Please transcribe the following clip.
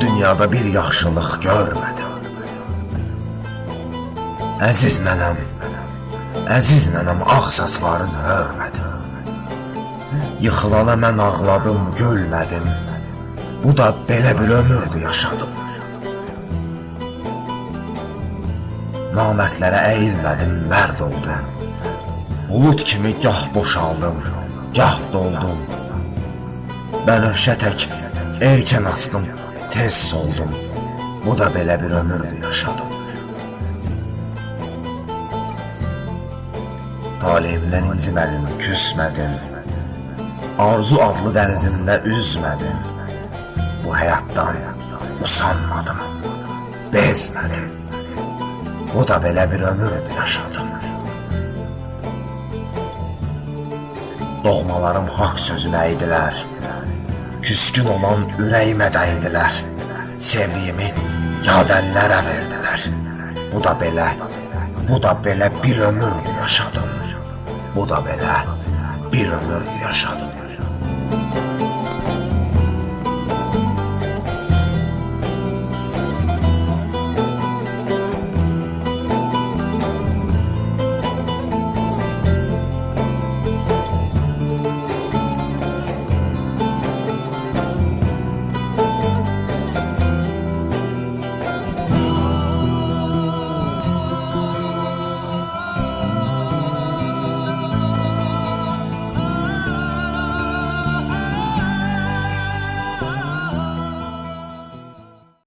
dünyada bir yaxşılıq görmədim. Əziz nənəm ağ saçların hörmədim. Yıxılana mən ağladım, gülmədim. Bu da belə bir ömürdü yaşadım. Namərdlərə əyilmədim, mərd oldum. Bulut kimi gah boşaldım, gah doldum. Bənövşə tək erkən açdım, tez soldum. Bu da belə bir ömürdü yaşadım. Talihimdən incimədim, küsmədim. Arzu adlı dənizimdə üzmədim. Bu həyatdan usanmadım, bezmədim. Bu da belə bir ömürdü yaşadım. Doğmalarım haqq sözünə idilər. Küskün olan ürəyimə dəydilər. Sevdiyimi yad əllərə verdilər. Bu da belə bir ömürdü yaşadım. Bu da belə bir ömürdü yaşadım.